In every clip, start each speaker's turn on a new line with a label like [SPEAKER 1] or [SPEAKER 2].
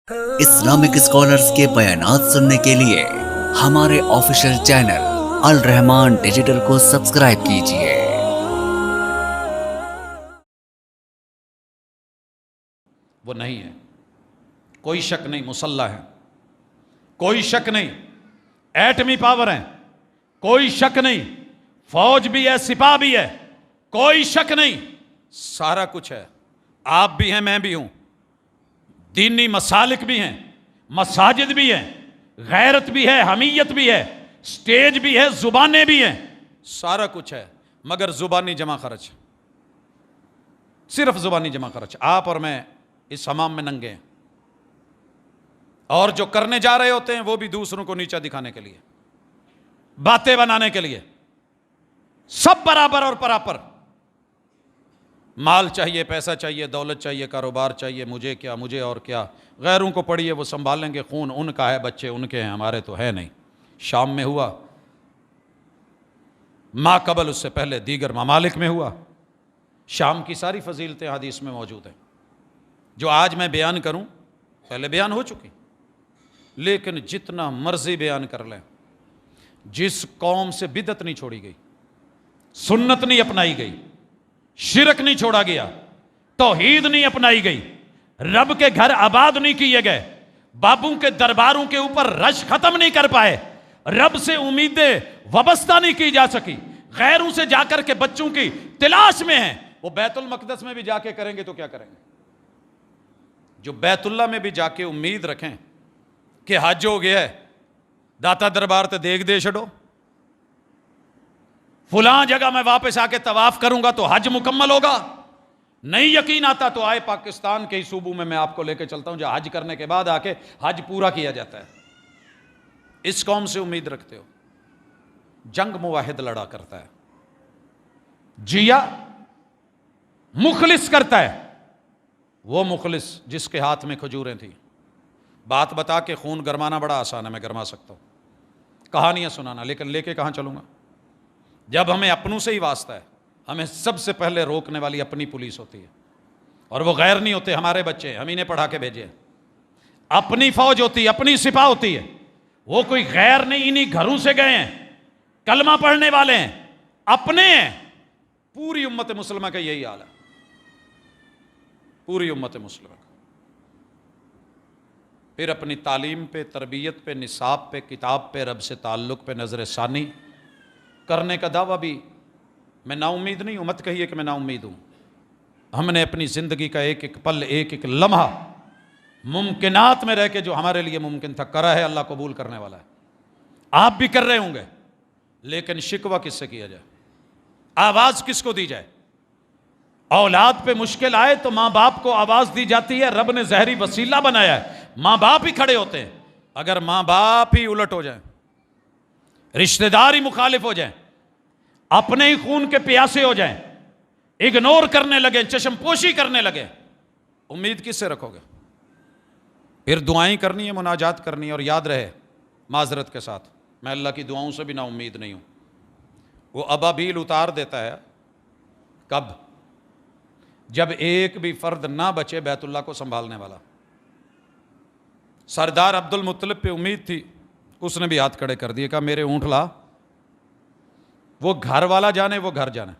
[SPEAKER 1] Islamic scholars کے بیانات سننے کے لیے ہمارے آفیشیل چینل الرحمان ڈیجیٹل کو سبسکرائب کیجیے۔
[SPEAKER 2] وہ نہیں ہے، کوئی شک نہیں، مسلح ہے، کوئی شک نہیں، ایٹمی پاور ہے، کوئی شک نہیں، فوج بھی ہے، سپاہ بھی ہے، کوئی شک نہیں، سارا کچھ ہے۔ آپ بھی ہیں، میں بھی ہوں، دینی مسالک بھی ہیں، مساجد بھی ہیں، غیرت بھی ہے، حمیت بھی ہے، سٹیج بھی ہے، زبانیں بھی ہیں، سارا کچھ ہے، مگر زبانی جمع خرچ، صرف زبانی جمع خرچ۔ آپ اور میں اس حمام میں ننگے ہیں، اور جو کرنے جا رہے ہوتے ہیں وہ بھی دوسروں کو نیچا دکھانے کے لیے، باتیں بنانے کے لیے، سب برابر اور پراپر۔ مال چاہیے، پیسہ چاہیے، دولت چاہیے، کاروبار چاہیے، مجھے کیا، مجھے اور کیا، غیروں کو پڑھیے وہ سنبھالیں گے، خون ان کا ہے، بچے ان کے ہیں، ہمارے تو ہے نہیں۔ شام میں ہوا، ما قبل اس سے پہلے دیگر ممالک میں ہوا۔ شام کی ساری فضیلتیں حدیث میں موجود ہیں، جو آج میں بیان کروں پہلے بیان ہو چکی، لیکن جتنا مرضی بیان کر لیں، جس قوم سے بدعت نہیں چھوڑی گئی، سنت نہیں اپنائی گئی، شرک نہیں چھوڑا گیا، توحید نہیں اپنائی گئی، رب کے گھر آباد نہیں کیے گئے، بابوں کے درباروں کے اوپر رش ختم نہیں کر پائے، رب سے امیدیں وابستہ نہیں کی جا سکی، غیروں سے جا کر کے بچوں کی تلاش میں ہیں، وہ بیت المقدس میں بھی جا کے کریں گے تو کیا کریں گے؟ جو بیت اللہ میں بھی جا کے امید رکھیں کہ حج ہو گیا ہے، داتا دربار تے دیکھ دے چھڑو، فلاں جگہ میں واپس آ کے طواف کروں گا تو حج مکمل ہوگا، نہیں یقین آتا تو آئے پاکستان کے ہی صوبوں میں آپ کو لے کے چلتا ہوں، جو حج کرنے کے بعد آ کے حج پورا کیا جاتا ہے۔ اس قوم سے امید رکھتے ہو؟ جنگ مواحد لڑا کرتا ہے، جیا مخلص کرتا ہے، وہ مخلص جس کے ہاتھ میں کھجوریں تھیں۔ بات بتا کے خون گرمانا بڑا آسان ہے، میں گرما سکتا ہوں، کہانیاں سنانا، لیکن لے کے کہاں چلوں گا؟ جب ہمیں اپنوں سے ہی واسطہ ہے، ہمیں سب سے پہلے روکنے والی اپنی پولیس ہوتی ہے، اور وہ غیر نہیں ہوتے، ہمارے بچے ہیں، ہم انہیں پڑھا کے بھیجے ہیں۔ اپنی فوج ہوتی ہے، اپنی سپاہ ہوتی ہے، وہ کوئی غیر نہیں، انہی گھروں سے گئے ہیں، کلمہ پڑھنے والے ہیں، اپنے ہیں۔ پوری امت مسلمہ کا یہی حال ہے، پوری امت مسلمہ کا۔ پھر اپنی تعلیم پہ، تربیت پہ، نصاب پہ، کتاب پہ، رب سے تعلق پہ نظر ثانی کرنے کا دعویٰ بھی۔ میں نا امید نہیں ہوں، مت کہیے کہ میں نا امید ہوں۔ ہم نے اپنی زندگی کا ایک ایک پل، ایک ایک لمحہ ممکنات میں رہ کے جو ہمارے لیے ممکن تھا کرا ہے، اللہ قبول کرنے والا ہے۔ آپ بھی کر رہے ہوں گے، لیکن شکوہ کس سے کیا جائے؟ آواز کس کو دی جائے؟ اولاد پہ مشکل آئے تو ماں باپ کو آواز دی جاتی ہے، رب نے ظاہری وسیلہ بنایا ہے، ماں باپ ہی کھڑے ہوتے ہیں۔ اگر ماں باپ ہی الٹ ہو جائیں، رشتہ دار ہی مخالف ہو جائیں، اپنے ہی خون کے پیاسے ہو جائیں، اگنور کرنے لگے، چشم پوشی کرنے لگے، امید کس سے رکھو گے؟ پھر دعائیں کرنی ہے، مناجات کرنی ہے، اور یاد رہے معذرت کے ساتھ، میں اللہ کی دعاؤں سے بھی نا امید نہیں ہوں۔ وہ ابابیل اتار دیتا ہے کب؟ جب ایک بھی فرد نہ بچے بیت اللہ کو سنبھالنے والا۔ سردار عبد المطلب پہ امید تھی، اس نے بھی ہاتھ کھڑے کر دیے، کہا میرے اونٹ لا، وہ گھر والا جانے، وہ گھر جانے۔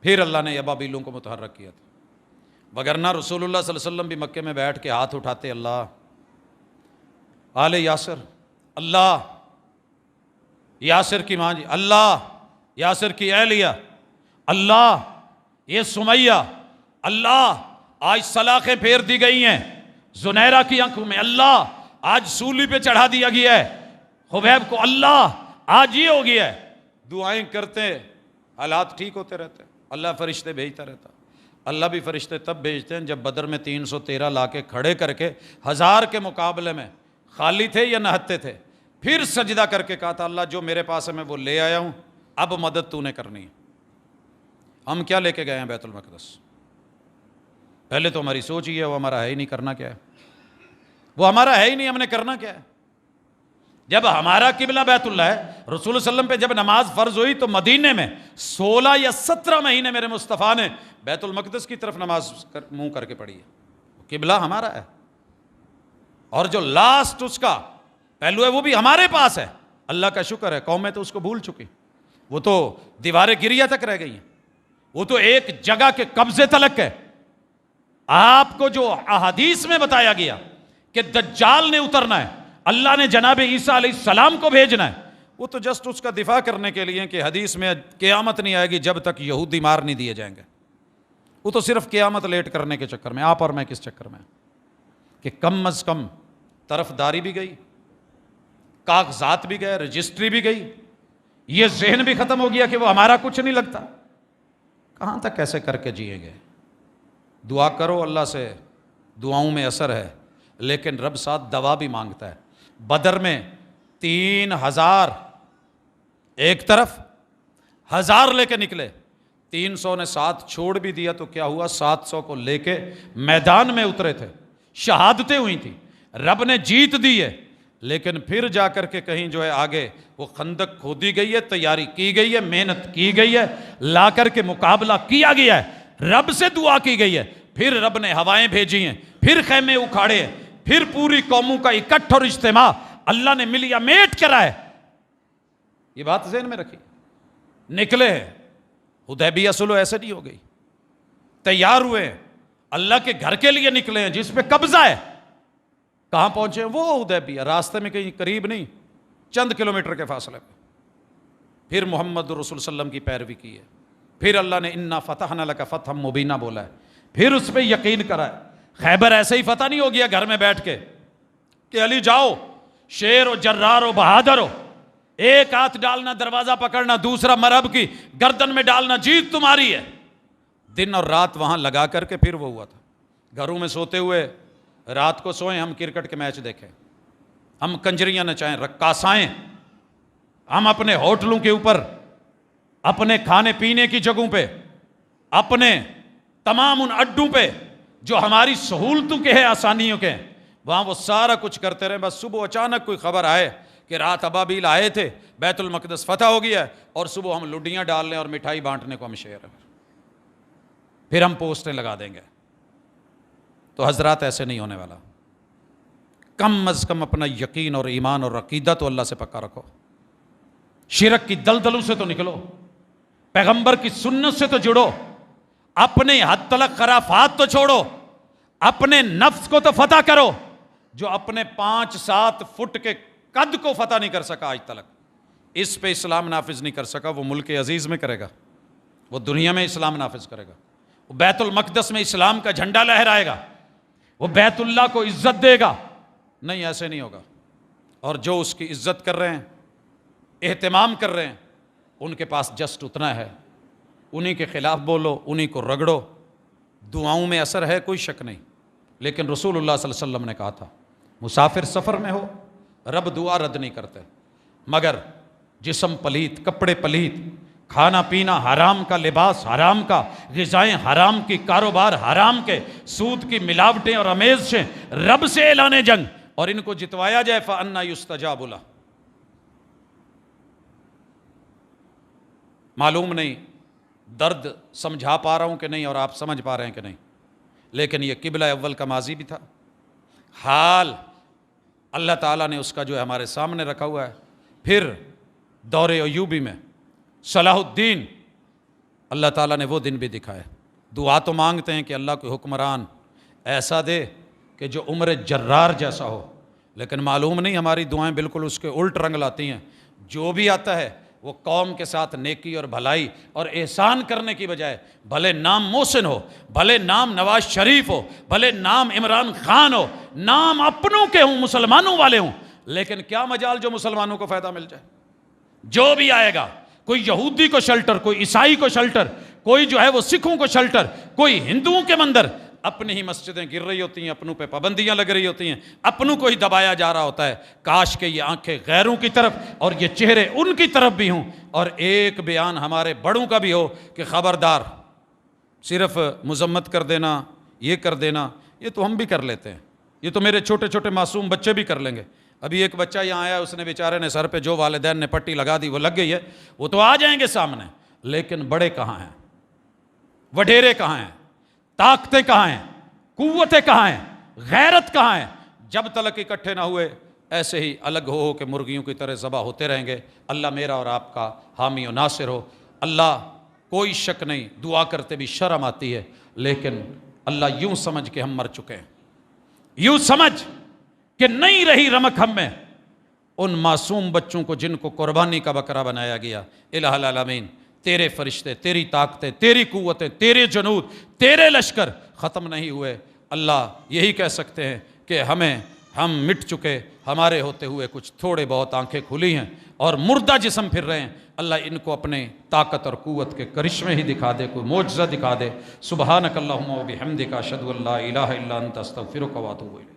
[SPEAKER 2] پھر اللہ نے ابابیلوں کو متحرک کیا تھا، وگرنہ رسول اللہ صلی اللہ علیہ وسلم بھی مکے میں بیٹھ کے ہاتھ اٹھاتے، اللہ آل یاسر، اللہ یاسر کی ماں جی، اللہ یاسر کی اہلیہ، اللہ یہ سمیہ، اللہ آج سلاخیں پھیر دی گئی ہیں زنیرہ کی آنکھوں میں، اللہ آج سولی پہ چڑھا دیا گیا ہے خبیب کو، اللہ آج یہ ہو گیا ہے۔ دعائیں کرتے، حالات ٹھیک ہوتے رہتے، اللہ فرشتے بھیجتا رہتا۔ اللہ بھی فرشتے تب بھیجتے ہیں جب بدر میں 313 لا کے کھڑے کر کے 1000 کے مقابلے میں خالی تھے یا نہتے تھے، پھر سجدہ کر کے کہا تھا اللہ جو میرے پاس ہے میں وہ لے آیا ہوں، اب مدد تو نے کرنی ہے۔ ہم کیا لے کے گئے ہیں بیت المقدس؟ پہلے تو ہماری سوچ ہی ہے، وہ ہمارا ہے ہی نہیں، کرنا کیا ہے؟ وہ ہمارا ہے ہی نہیں، ہم نے کرنا کیا ہے؟ جب ہمارا قبلہ بیت اللہ ہے، رسول اللہ صلی اللہ علیہ وسلم پہ جب نماز فرض ہوئی تو مدینے میں 16 یا 17 مہینے میرے مصطفیٰ نے بیت المقدس کی طرف نماز منہ کر کے پڑھی ہے۔ قبلہ ہمارا ہے، اور جو لاسٹ اس کا پہلو ہے وہ بھی ہمارے پاس ہے۔ اللہ کا شکر ہے قومیں تو اس کو بھول چکی، وہ تو دیواریں گریا تک رہ گئی ہیں، وہ تو ایک جگہ کے قبضے تلک ہے۔ آپ کو جو احادیث میں بتایا گیا کہ دجال نے اترنا ہے، اللہ نے جناب عیسیٰ علیہ السلام کو بھیجنا ہے، وہ تو جسٹ اس کا دفاع کرنے کے لیے کہ حدیث میں قیامت نہیں آئے گی جب تک یہودی مار نہیں دیے جائیں گے۔ وہ تو صرف قیامت لیٹ کرنے کے چکر میں، آپ اور میں کس چکر میں کہ کم از کم طرفداری بھی گئی، کاغذات بھی گئے، رجسٹری بھی گئی، یہ ذہن بھی ختم ہو گیا کہ وہ ہمارا کچھ نہیں لگتا۔ کہاں تک کیسے کر کے جیئیں گے؟ دعا کرو اللہ سے، دعاؤں میں اثر ہے، لیکن رب ساتھ دوا بھی مانگتا ہے۔ بدر میں 3000 ایک طرف، 1000 لے کے نکلے، 300 نے ساتھ چھوڑ بھی دیا تو کیا ہوا، 700 کو لے کے میدان میں اترے تھے، شہادتیں ہوئی تھیں، رب نے جیت دی ہے، لیکن پھر جا کر کے کہیں جو ہے آگے وہ خندق کھودی گئی ہے، تیاری کی گئی ہے، محنت کی گئی ہے، لا کر کے مقابلہ کیا گیا ہے، رب سے دعا کی گئی ہے، پھر رب نے ہوائیں بھیجی ہیں، پھر خیمے اکھاڑے ہیں، پھر پوری قوموں کا اکٹھ اور اجتماع اللہ نے ملیا میٹ کرا ہے۔ یہ بات ذہن میں رکھی، نکلے ہیں، حدیبیہ صلح ایسے نہیں ہو گئی، تیار ہوئے ہیں، اللہ کے گھر کے لیے نکلے ہیں جس پہ قبضہ ہے۔ کہاں پہنچے ہیں؟ وہ حدیبیہ، راستے میں کہیں قریب نہیں، چند کلومیٹر کے فاصلے پہ۔ پھر محمد رسول صلی اللہ علیہ وسلم کی پیروی کی ہے، پھر اللہ نے انا فتحنا لک فتحا مبینا بولا ہے، پھر اس پہ یقین کرا ہے۔ خیبر ایسے ہی فتح نہیں ہو گیا گھر میں بیٹھ کے کہ علی جاؤ، شیر ہو، جرار ہو، بہادر ہو، ایک ہاتھ ڈالنا دروازہ پکڑنا، دوسرا مرہب کی گردن میں ڈالنا، جیت تمہاری ہے۔ دن اور رات وہاں لگا کر کے پھر وہ ہوا تھا۔ گھروں میں سوتے ہوئے رات کو سوئیں، ہم کرکٹ کے میچ دیکھیں، ہم کنجریاں نچائیں، رقاصائیں، ہم اپنے ہوٹلوں کے اوپر، اپنے کھانے پینے کی جگہوں پہ، اپنے تمام ان اڈوں پہ جو ہماری سہولتوں کے ہیں، آسانیوں کے ہیں، وہاں وہ سارا کچھ کرتے رہے۔ بس صبح اچانک کوئی خبر آئے کہ رات ابابیل آئے تھے، بیت المقدس فتح ہو گیا ہے، اور صبح ہم لڈیاں ڈال لیں اور مٹھائی بانٹنے کو ہم شیر ہیں، پھر ہم پوسٹیں لگا دیں گے۔ تو حضرات ایسے نہیں ہونے والا۔ کم از کم اپنا یقین اور ایمان اور عقیدہ تو اللہ سے پکا رکھو، شرک کی دلدلوں سے تو نکلو، پیغمبر کی سنت سے تو جڑو، اپنے حد تلک خرافات تو چھوڑو، اپنے نفس کو تو فتح کرو۔ جو اپنے 5-7 فٹ کے قد کو فتح نہیں کر سکا آج تلک، اس پہ اسلام نافذ نہیں کر سکا، وہ ملک عزیز میں کرے گا، وہ دنیا میں اسلام نافذ کرے گا، وہ بیت المقدس میں اسلام کا جھنڈا لہرائے گا، وہ بیت اللہ کو عزت دے گا۔ نہیں، ایسے نہیں ہوگا۔ اور جو اس کی عزت کر رہے ہیں، اہتمام کر رہے ہیں، ان کے پاس جسٹ اتنا ہے، انہی کے خلاف بولو، انہی کو رگڑو، دعاؤں میں اثر ہے، کوئی شک نہیں۔ لیکن رسول اللہ صلی اللہ علیہ وسلم نے کہا تھا، مسافر سفر میں ہو، رب دعا رد نہیں کرتے، مگر جسم پلیت، کپڑے پلیت، کھانا پینا حرام کا، لباس حرام کا، غذائیں حرام کی، کاروبار حرام کے، سود کی ملاوٹیں اور آمیزشیں، رب سے اعلان جنگ، اور ان کو جتوایا جائے فَأَنَّا يُسْتَجَابُ لَهُ۔ معلوم نہیں درد سمجھا پا رہا ہوں کہ نہیں، اور آپ سمجھ پا رہے ہیں کہ نہیں، لیکن یہ قبلہ اول کا ماضی بھی تھا، حال اللہ تعالیٰ نے اس کا جو ہے ہمارے سامنے رکھا ہوا ہے۔ پھر دور ایوبی میں صلاح الدین، اللہ تعالیٰ نے وہ دن بھی دکھائے۔ دعا تو مانگتے ہیں کہ اللہ کو حکمران ایسا دے کہ جو عمر جرار جیسا ہو، لیکن معلوم نہیں ہماری دعائیں بالکل اس کے الٹ رنگ لاتی ہیں۔ جو بھی آتا ہے وہ قوم کے ساتھ نیکی اور بھلائی اور احسان کرنے کی بجائے، بھلے نام محسن ہو، بھلے نام نواز شریف ہو، بھلے نام عمران خان ہو، نام اپنوں کے ہوں، مسلمانوں والے ہوں، لیکن کیا مجال جو مسلمانوں کو فائدہ مل جائے۔ جو بھی آئے گا، کوئی یہودی کو شلٹر، کوئی عیسائی کو شلٹر، کوئی جو ہے وہ سکھوں کو شلٹر، کوئی ہندوؤں کے مندر، اپنی ہی مسجدیں گر رہی ہوتی ہیں، اپنوں پہ پابندیاں لگ رہی ہوتی ہیں، اپنوں کو ہی دبایا جا رہا ہوتا ہے۔ کاش کہ یہ آنکھیں غیروں کی طرف اور یہ چہرے ان کی طرف بھی ہوں، اور ایک بیان ہمارے بڑوں کا بھی ہو کہ خبردار، صرف مذمت کر دینا، یہ کر دینا، یہ تو ہم بھی کر لیتے ہیں، یہ تو میرے چھوٹے چھوٹے معصوم بچے بھی کر لیں گے۔ ابھی ایک بچہ یہاں آیا، اس نے بیچارے نے سر پہ جو والدین نے پٹی لگا دی وہ لگ گئی ہے، وہ تو آ جائیں گے سامنے، لیکن بڑے کہاں ہیں، وڈیرے کہاں ہیں، طاقتیں کہاں ہیں؟ قوتیں کہاں ہیں, غیرت کہاں ہے؟ جب تلک اکٹھے نہ ہوئے ایسے ہی الگ ہو کہ مرغیوں کی طرح ذبح ہوتے رہیں گے. اللہ میرا اور آپ کا حامی و ناصر ہو. اللہ کوئی شک نہیں, دعا کرتے بھی شرم آتی ہے, لیکن اللہ یوں سمجھ کہ ہم مر چکے ہیں, یوں سمجھ کہ نہیں رہی رمق ہم میں, ان معصوم بچوں کو جن کو قربانی کا بکرا بنایا گیا. الہ العالمین تیرے فرشتے, تیری طاقتیں, تیری قوتیں, تیرے جنود, تیرے لشکر ختم نہیں ہوئے. اللہ یہی کہہ سکتے ہیں کہ ہم مٹ چکے, ہمارے ہوتے ہوئے کچھ تھوڑے بہت آنکھیں کھلی ہیں اور مردہ جسم پھر رہے ہیں. اللہ ان کو اپنے طاقت اور قوت کے کرشمے ہی دکھا دے, کوئی معجزہ دکھا دے. سبحانک اللہم و بحمدک اشہد ان لا الہ الا انت استغفرک و اتوب الیک.